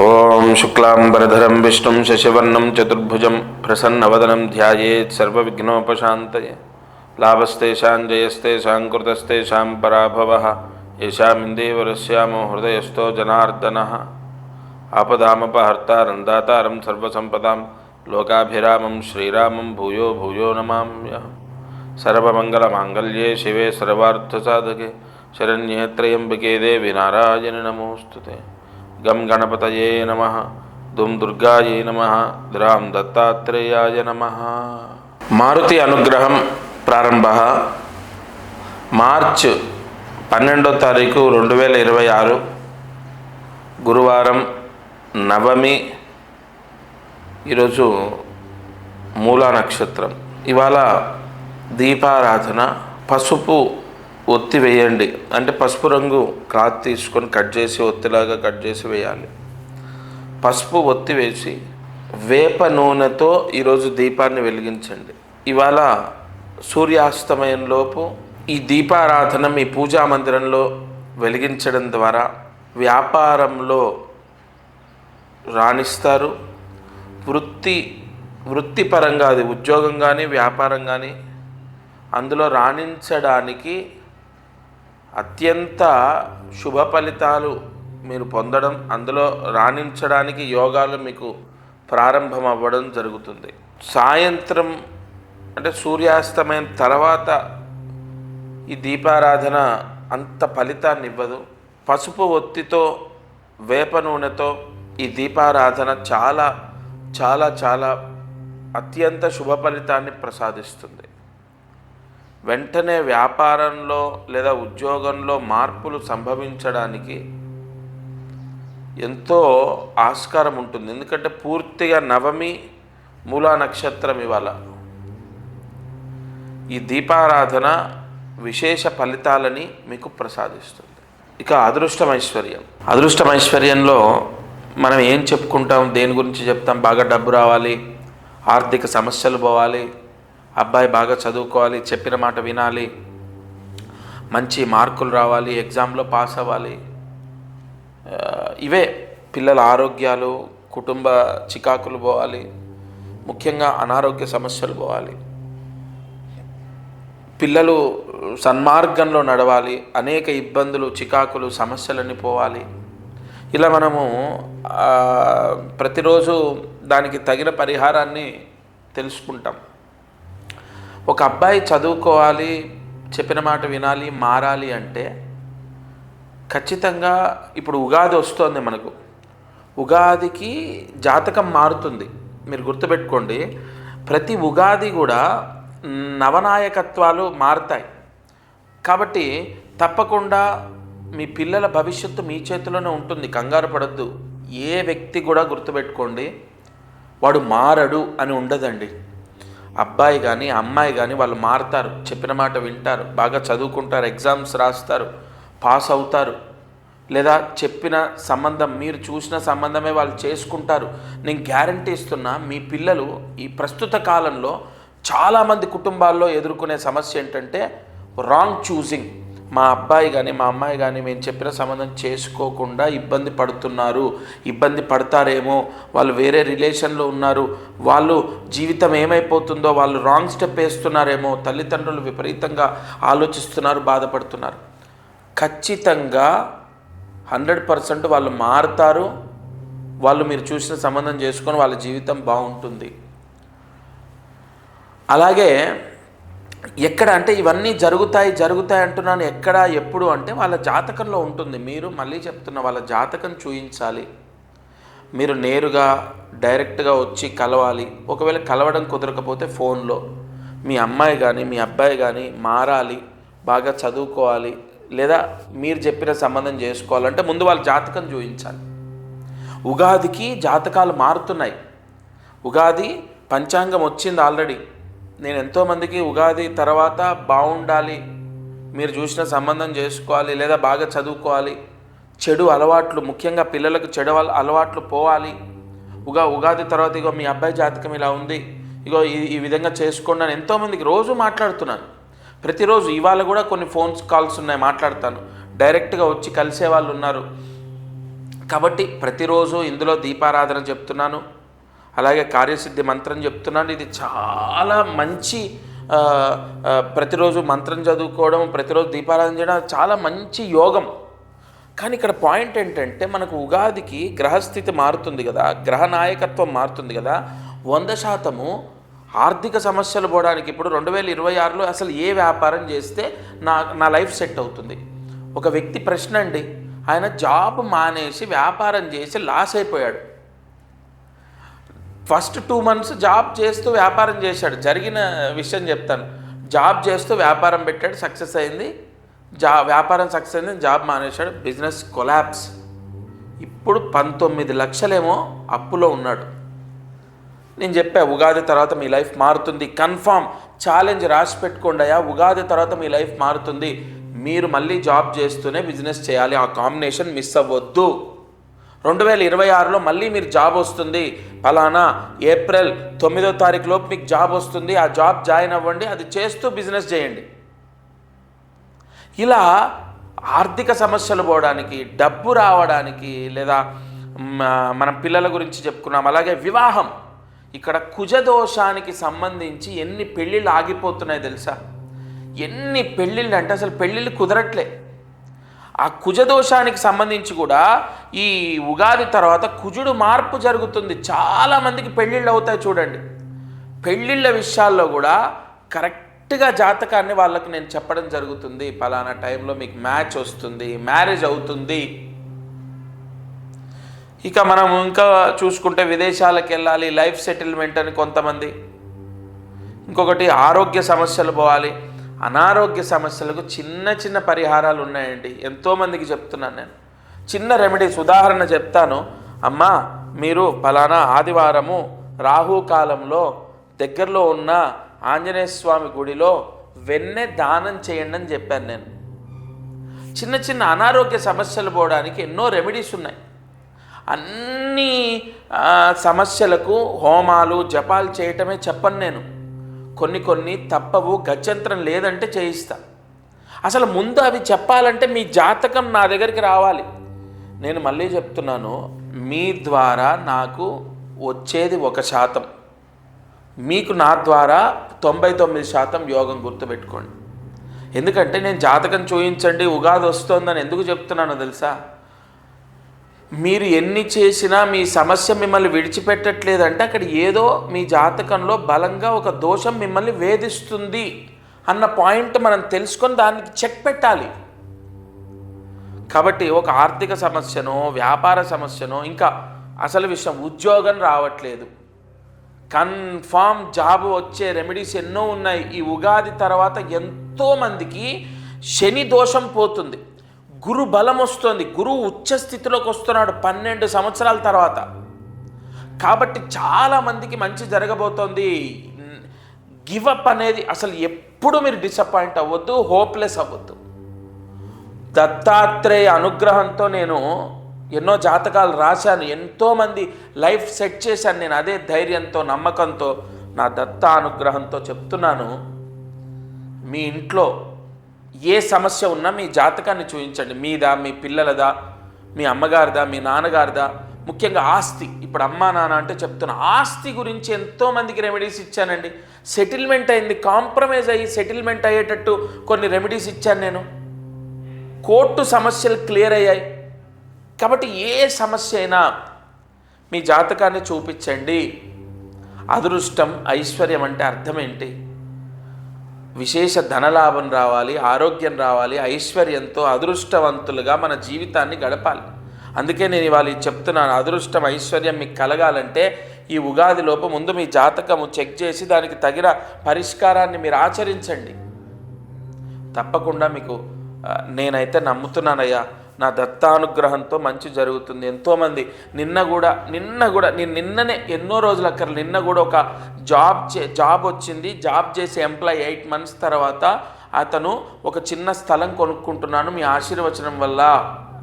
ఓం శుక్లాంబరధరం విష్ణుం శశివర్ణం చతుర్భుజం ప్రసన్నవదనం ధ్యాయేత్ సర్వవిఘ్నోపశాంతయే. లాభస్తేషాం జయస్తేషాం కృతస్తేషాం పరాభవః ఏషామిందేవరస్యామో హృదయస్థో జనార్దనః. ఆపదామపహర్తారం దాతారం సర్వసంపదాం లోకాభిరామం శ్రీరామం భూయో భూయో నమామ్యహం. సర్వమంగళమాంగళ్యే శివే సర్వార్థసాధకే శరణ్యే త్రయంబకే దేవి నారాయణి నమోస్తుతే. గం గణపతయే నమః, దుం దుర్గాయే నమః, ద్రాం దత్తాత్రేయాయ నమః. మారుతి అనుగ్రహం ప్రారంభ మార్చ్ 12వ తారీఖు 2026 గురువారం నవమి. ఈరోజు మూలా నక్షత్రం. ఇవాళ దీపారాధన. పసుపు ఒత్తి వేయండి, అంటే పసుపు రంగు క్లాత్ తీసుకొని కట్ చేసి ఒత్తిలాగా కట్ చేసి వేయాలి. పసుపు ఒత్తి వేసి వేప నూనెతో ఈరోజు దీపాన్ని వెలిగించండి. ఇవాళ సూర్యాస్తమయంలోపు ఈ దీపారాధన మీ పూజా మందిరంలో వెలిగించడం ద్వారా వ్యాపారంలో రాణిస్తారు. వృత్తిపరంగా, అది ఉద్యోగం కానీ వ్యాపారం కానీ, అందులో రాణించడానికి అత్యంత శుభ ఫలితాలు మీరు పొందడం, అందులో రాణించడానికి యోగాలు మీకు ప్రారంభం అవ్వడం జరుగుతుంది. సాయంత్రం అంటే సూర్యాస్తమయం తర్వాత ఈ దీపారాధన అంత ఫలితాన్ని ఇవ్వదు. పసుపు ఒత్తితో వేప నూనెతో ఈ దీపారాధన చాలా చాలా చాలా అత్యంత శుభ ఫలితాన్ని ప్రసాదిస్తుంది. వెంటనే వ్యాపారంలో లేదా ఉద్యోగంలో మార్పులు సంభవించడానికి ఎంతో ఆస్కారం ఉంటుంది. ఎందుకంటే పూర్తిగా నవమి మూలా నక్షత్రం. ఇవాళ ఈ దీపారాధన విశేష ఫలితాలని మీకు ప్రసాదిస్తుంది. ఇక అదృష్టమైశ్వర్యంలో మనం ఏం చెప్పుకుంటాం, దేని గురించి చెప్తాం? బాగా డబ్బు రావాలి, ఆర్థిక సమస్యలు పోవాలి, అబ్బాయి బాగా చదువుకోవాలి, చెప్పిన మాట వినాలి, మంచి మార్కులు రావాలి, ఎగ్జామ్లో పాస్ అవ్వాలి. ఇవే పిల్లల ఆరోగ్యాలు, కుటుంబ చికాకులు పోవాలి, ముఖ్యంగా అనారోగ్య సమస్యలు పోవాలి, పిల్లలు సన్మార్గంలో నడవాలి, అనేక ఇబ్బందులు, చికాకులు, సమస్యలన్నీ పోవాలి. ఇలా మనము ప్రతిరోజు దానికి తగిన పరిహారాన్ని తెలుసుకుంటాం. ఒక అబ్బాయి చదువుకోవాలి, చెప్పిన మాట వినాలి, మారాలి అంటే ఖచ్చితంగా ఇప్పుడు ఉగాది వస్తుంది మనకు. ఉగాదికి జాతకం మారుతుంది. మీరు గుర్తుపెట్టుకోండి, ప్రతి ఉగాది కూడా నవనాయకత్వాలు మారుతాయి. కాబట్టి తప్పకుండా మీ పిల్లల భవిష్యత్తు మీ చేతిలోనే ఉంటుంది. కంగారు పడద్దు. ఏ వ్యక్తి కూడా గుర్తుపెట్టుకోండి, వాడు మారడు అని ఉండదండి. అబ్బాయి కానీ అమ్మాయి కానీ వాళ్ళు మారుతారు, చెప్పిన మాట వింటారు, బాగా చదువుకుంటారు, ఎగ్జామ్స్ రాస్తారు, పాస్ అవుతారు. లేదా చెప్పిన సంబంధం, మీరు చూసిన సంబంధమే వాళ్ళు చేసుకుంటారు. నేను గ్యారంటీ ఇస్తున్నా. మీ పిల్లలు ఈ ప్రస్తుత కాలంలో చాలామంది కుటుంబాల్లో ఎదుర్కొనే సమస్య ఏంటంటే రాంగ్ చూసింగ్. మా అబ్బాయి కానీ మా అమ్మాయి కానీ మేము చెప్పిన సంబంధం చేసుకోకుండా ఇబ్బంది పడుతున్నారు, ఇబ్బంది పడతారేమో, వాళ్ళు వేరే రిలేషన్లో ఉన్నారు, వాళ్ళు జీవితం ఏమైపోతుందో, వాళ్ళు రాంగ్ స్టెప్ వేస్తున్నారేమో, తల్లిదండ్రులు విపరీతంగా ఆలోచిస్తున్నారు, బాధపడుతున్నారు. ఖచ్చితంగా 100% వాళ్ళు మారుతారు. వాళ్ళు మీరు చూసిన సంబంధం చేసుకొని వాళ్ళ జీవితం బాగుంటుంది. అలాగే ఎక్కడ అంటే ఇవన్నీ జరుగుతాయి అంటున్నాను. ఎక్కడ, ఎప్పుడు అంటే వాళ్ళ జాతకంలో ఉంటుంది. మీరు మళ్ళీ చెప్తున్న, వాళ్ళ జాతకం చూయించాలి. మీరు నేరుగా డైరెక్ట్గా వచ్చి కలవాలి. ఒకవేళ కలవడం కుదరకపోతే ఫోన్లో మీ అమ్మాయి కానీ మీ అబ్బాయి కానీ మారాలి, బాగా చదువుకోవాలి, లేదా మీరు చెప్పిన సంబంధం చేసుకోవాలంటే ముందు వాళ్ళ జాతకం చూయించాలి. ఉగాదికి జాతకాలు మారుతున్నాయి. ఉగాది పంచాంగం వచ్చింది ఆల్రెడీ. నేను ఎంతోమందికి ఉగాది తర్వాత బాగుండాలి, మీరు చూసిన సంబంధం చేసుకోవాలి, లేదా బాగా చదువుకోవాలి, చెడు అలవాట్లు, ముఖ్యంగా పిల్లలకు చెడు అలవాట్లు పోవాలి, ఉగాది తర్వాత ఇగో మీ అబ్బాయి జాతకం ఇలా ఉంది, ఇగో ఈ విధంగా చేసుకోండి అని ఎంతోమందికి రోజు మాట్లాడుతున్నాను. ప్రతిరోజు ఇవాళ కూడా కొన్ని ఫోన్స్ కాల్స్ ఉన్నాయి, మాట్లాడతాను. డైరెక్ట్గా వచ్చి కలిసే వాళ్ళు ఉన్నారు. కాబట్టి ప్రతిరోజు ఇందులో దీపారాధన చెప్తున్నాను, అలాగే కార్యసిద్ధి మంత్రం చెప్తున్నాను. ఇది చాలా మంచి ప్రతిరోజు మంత్రం చదువుకోవడం, ప్రతిరోజు దీపారాధన చేయడం చాలా మంచి యోగం. కానీ ఇక్కడ పాయింట్ ఏంటంటే మనకు ఉగాదికి గ్రహస్థితి మారుతుంది కదా, గ్రహ నాయకత్వం మారుతుంది కదా. 100% ఆర్థిక సమస్యలు పోవడానికి ఇప్పుడు 2026లో అసలు ఏ వ్యాపారం చేస్తే నా లైఫ్ సెట్ అవుతుంది. ఒక వ్యక్తి ప్రశ్న అండి, ఆయన జాబ్ మానేసి వ్యాపారం చేసి లాస్ అయిపోయాడు. ఫస్ట్ 2 months జాబ్ చేస్తూ వ్యాపారం చేశాడు. జరిగిన విషయం చెప్తాను. జాబ్ చేస్తూ వ్యాపారం పెట్టాడు, సక్సెస్ అయింది. వ్యాపారం సక్సెస్ అయింది, జాబ్ మానేశాడు, బిజినెస్ కొలాప్స్. ఇప్పుడు 19 లక్షలేమో అప్పులో ఉన్నాడు. నేను చెప్పా ఉగాది తర్వాత మీ లైఫ్ మారుతుంది, కన్ఫామ్ ఛాలెంజ్ రాసి పెట్టుకోండి అయ్యా, ఉగాది తర్వాత మీ లైఫ్ మారుతుంది. మీరు మళ్ళీ జాబ్ చేస్తూనే బిజినెస్ చేయాలి, ఆ కాంబినేషన్ మిస్ అవ్వద్దు. 2026లో మళ్ళీ మీరు జాబ్ వస్తుంది, ఫలానా ఏప్రిల్ 9వ తారీఖు లోపు మీకు జాబ్ వస్తుంది, ఆ జాబ్ జాయిన్ అవ్వండి, అది చేస్తూ బిజినెస్ చేయండి. ఇలా ఆర్థిక సమస్యలు పోవడానికి, డబ్బు రావడానికి, లేదా మనం పిల్లల గురించి చెప్పుకున్నాం, అలాగే వివాహం. ఇక్కడ కుజదోషానికి సంబంధించి ఎన్ని పెళ్ళిళ్ళు ఆగిపోతున్నాయి తెలుసా? ఎన్ని పెళ్ళిళ్ళు అంటే అసలు పెళ్ళిళ్ళు కుదరట్లే. ఆ కుజదోషానికి సంబంధించి కూడా ఈ ఉగాది తర్వాత కుజుడు మార్పు జరుగుతుంది. చాలామందికి పెళ్ళిళ్ళు అవుతాయి చూడండి. పెళ్ళిళ్ళ విషయాల్లో కూడా కరెక్ట్గా జాతకాన్ని వాళ్ళకి నేను చెప్పడం జరుగుతుంది. పలానా టైంలో మీకు మ్యాచ్ వస్తుంది, మ్యారేజ్ అవుతుంది. ఇక మనం ఇంకా చూసుకుంటే విదేశాలకు వెళ్ళాలి, లైఫ్ సెటిల్మెంట్ అని కొంతమంది. ఇంకొకటి ఆరోగ్య సమస్యలు పోవాలి. అనారోగ్య సమస్యలకు చిన్న చిన్న పరిహారాలు ఉన్నాయండి, ఎంతోమందికి చెప్తున్నాను నేను. చిన్న రెమెడీస్ ఉదాహరణ చెప్తాను. అమ్మా, మీరు పలానా ఆదివారము రాహుకాలంలో దగ్గరలో ఉన్న ఆంజనేయ స్వామి గుడిలో వెన్నె దానం చేయండి అని చెప్పాను నేను. చిన్న చిన్న అనారోగ్య సమస్యలు పోవడానికి ఎన్నో రెమెడీస్ ఉన్నాయి. అన్ని సమస్యలకు హోమాలు జపాలు చేయటమే చెప్పను నేను. కొన్ని తప్పవు, గత్యంతరం లేదంటే చేయిస్తా. అసలు ముందు అవి చెప్పాలంటే మీ జాతకం నా దగ్గరికి రావాలి. నేను మళ్ళీ చెప్తున్నాను, మీ ద్వారా నాకు వచ్చేది 1%, మీకు నా ద్వారా 99% యోగం. గుర్తుపెట్టుకోండి. ఎందుకంటే నేను జాతకం చూయించండి ఉగాది వస్తుందని ఎందుకు చెప్తున్నానో తెలుసా? మీరు ఎన్ని చేసినా మీ సమస్య మిమ్మల్ని విడిచిపెట్టట్లేదంటే అక్కడ ఏదో మీ జాతకంలో బలంగా ఒక దోషం మిమ్మల్ని వేధిస్తుంది అన్న పాయింట్ మనం తెలుసుకొని దానికి చెక్ పెట్టాలి. కాబట్టి ఒక ఆర్థిక సమస్యనో, వ్యాపార సమస్యనో, ఇంకా అసలు విషయం ఉద్యోగం రావట్లేదు, కన్ఫామ్ జాబ్ వచ్చే రెమెడీస్ ఎన్నో ఉన్నాయి. ఈ ఉగాది తర్వాత ఎంతోమందికి శని దోషం పోతుంది, గురు బలం వస్తుంది, గురువు ఉచ్చ స్థితిలోకి వస్తున్నాడు 12 సంవత్సరాల తర్వాత. కాబట్టి చాలామందికి మంచి జరగబోతోంది. గివప్ అనేది అసలు ఎప్పుడు మీరు డిసప్పాయింట్ అవ్వద్దు, హోప్లెస్ అవ్వద్దు. దత్తాత్రేయ అనుగ్రహంతో నేను ఎన్నో జాతకాలు రాశాను, ఎంతోమంది లైఫ్ సెట్ చేశాను నేను. అదే ధైర్యంతో, నమ్మకంతో, నా దత్త అనుగ్రహంతో చెప్తున్నాను. మీ ఇంట్లో ఏ సమస్య ఉన్నా మీ జాతకాన్ని చూపించండి. మీదా, మీ పిల్లలదా, మీ అమ్మగారిదా, మీ నాన్నగారిదా, ముఖ్యంగా ఆస్తి. ఇప్పుడు అమ్మా నాన్న అంటే చెప్తున్నా, ఆస్తి గురించి ఎంతోమందికి రెమెడీస్ ఇచ్చానండి. సెటిల్మెంట్ అయింది, కాంప్రమైజ్ అయ్యి సెటిల్మెంట్ అయ్యేటట్టు కొన్ని రెమెడీస్ ఇచ్చాను నేను. కోర్టు సమస్యలు క్లియర్ అయ్యాయి. కాబట్టి ఏ సమస్య అయినా మీ జాతకాన్ని చూపించండి. అదృష్టం, ఐశ్వర్యం అంటే అర్థం ఏంటి? విశేష ధనలాభం రావాలి, ఆరోగ్యం రావాలి, ఐశ్వర్యంతో అదృష్టవంతులుగా మన జీవితాన్ని గడపాలి. అందుకే నేను ఇవాళ చెప్తున్నాను, అదృష్టం ఐశ్వర్యం మీకు కలగాలంటే ఈ ఉగాది లోపు ముందు మీ జాతకము చెక్ చేసి దానికి తగిన పరిష్కారాన్ని మీరు ఆచరించండి. తప్పకుండా మీకు నేనైతే నమ్ముతున్నానయ్యా, నా దత్తానుగ్రహంతో మంచి జరుగుతుంది. ఎంతోమంది నిన్న కూడా నేను నిన్ననే ఎన్నో రోజులు అక్కర్లేదు, నిన్న కూడా ఒక జాబ్ వచ్చింది. జాబ్ చేసి ఎంప్లాయ్ 8 months తర్వాత అతను ఒక చిన్న స్థలం కొనుక్కుంటున్నాను మీ ఆశీర్వచనం వల్ల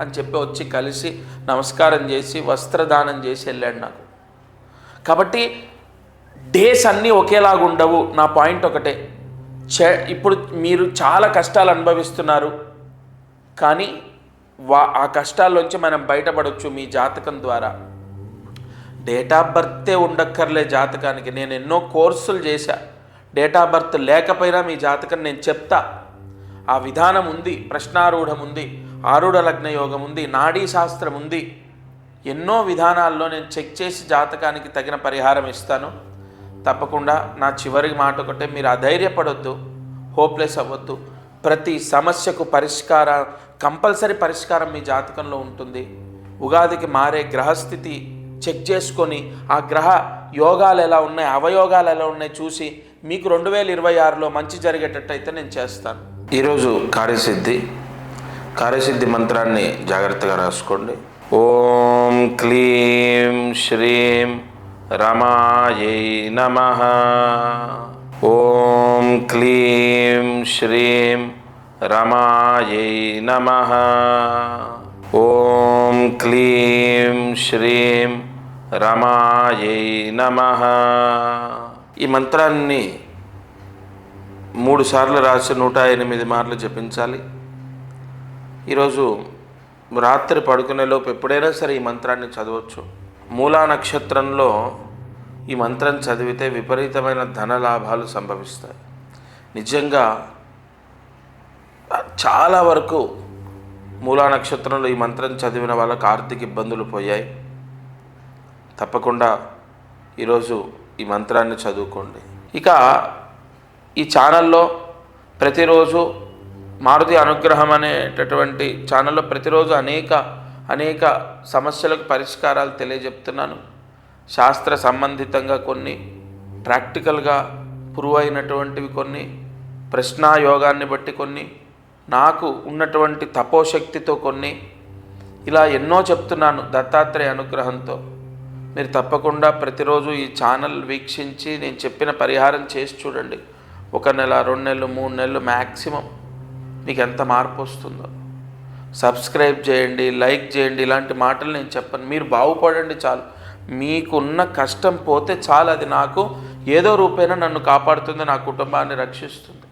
అని చెప్పి వచ్చి కలిసి నమస్కారం చేసి వస్త్రదానం చేసి వెళ్ళాడు నాకు. కాబట్టి డేస్ అన్నీ ఒకేలాగా ఉండవు. నా పాయింట్ ఒకటే, ఇప్పుడు మీరు చాలా కష్టాలు అనుభవిస్తున్నారు, కానీ ఆ కష్టాల్లోంచి మనం బయటపడవచ్చు మీ జాతకం ద్వారా. డేట్ ఆఫ్ బర్తే ఉండక్కర్లే జాతకానికి. నేను ఎన్నో కోర్సులు చేశా. డేట్ ఆఫ్ బర్త్ లేకపోయినా మీ జాతకం నేను చెప్తా. ఆ విధానం ఉంది, ప్రశ్నారూఢం ఉంది, ఆరుఢ లగ్న యోగం ఉంది, నాడీ శాస్త్రం ఉంది. ఎన్నో విధానాల్లో నేను చెక్ చేసి జాతకానికి తగిన పరిహారం ఇస్తాను. తప్పకుండా నా చివరి మాట ఒకటే, మీరు అధైర్యపడొద్దు, హోప్లెస్ అవ్వద్దు. ప్రతి సమస్యకు కంపల్సరీ పరిష్కారం మీ జాతకంలో ఉంటుంది. ఉగాదికి మారే గ్రహస్థితి చెక్ చేసుకొని ఆ గ్రహ యోగాలు ఎలా ఉన్నాయి, అవయోగాలు ఎలా ఉన్నాయి చూసి మీకు 2026లో మంచి జరిగేటట్టయితే నేను చేస్తాను. ఈరోజు కార్యసిద్ధి మంత్రాన్ని జాగ్రత్తగా రాసుకోండి. ఓం క్లీం శ్రీం రమాయై నమః. ఓం క్లీం శ్రీం రమాయై నమః. ఓం క్లీం శ్రీం రమాయై నమః. ఈ మంత్రాన్ని 3 సార్లు రాసి 108 మార్లు జపించాలి. ఈరోజు రాత్రి పడుకునేలోపు ఎప్పుడైనా సరే ఈ మంత్రాన్ని చదవచ్చు. మూలా నక్షత్రంలో ఈ మంత్రం చదివితే విపరీతమైన ధన లాభాలు సంభవిస్తాయి. నిజంగా చాలా వరకు మూలా నక్షత్రంలో ఈ మంత్రం చదివిన వాళ్ళకు ఆర్థిక ఇబ్బందులు పోయాయి. తప్పకుండా ఈరోజు ఈ మంత్రాన్ని చదువుకోండి. ఇక ఈ ఛానల్లో ప్రతిరోజు మారుతి అనుగ్రహం అనేటటువంటి ఛానల్లో ప్రతిరోజు అనేక సమస్యలకు పరిష్కారాలు తెలియజెప్తున్నాను. శాస్త్ర సంబంధితంగా కొన్ని, ప్రాక్టికల్గా ప్రూవ్ అయినటువంటివి కొన్ని, ప్రశ్నాయోగాన్ని బట్టి కొన్ని, నాకు ఉన్నటువంటి తపోశక్తితో కొన్ని, ఇలా ఎన్నో చెప్తున్నాను దత్తాత్రేయ అనుగ్రహంతో. మీరు తప్పకుండా ప్రతిరోజు ఈ ఛానల్ వీక్షించి నేను చెప్పిన పరిహారం చేసి చూడండి. 1 నెల, 2 నెలలు, 3 నెలలు మ్యాక్సిమం మీకు ఎంత మార్పు వస్తుందో. సబ్స్క్రైబ్ చేయండి, లైక్ చేయండి. ఇలాంటి మాటలు నేను చెప్పను. మీరు బాగుపడండి చాలు. మీకున్న కష్టం పోతే చాలు. అది నాకు ఏదో రూపేణ నన్ను కాపాడుతుంది, నా కుటుంబాన్ని రక్షిస్తుంది.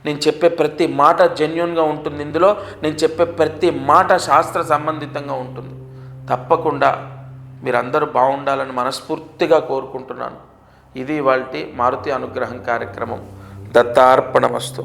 నేను చెప్పే ప్రతి మాట జెన్యూన్గా ఉంటుంది. ఇందులో నేను చెప్పే ప్రతి మాట శాస్త్ర సంబంధితంగా ఉంటుంది. తప్పకుండా మీరందరూ బాగుండాలని మనస్ఫూర్తిగా కోరుకుంటున్నాను. ఇది ఇవాల్టి మారుతి అనుగ్రహం కార్యక్రమం. దత్తార్పణమస్తు.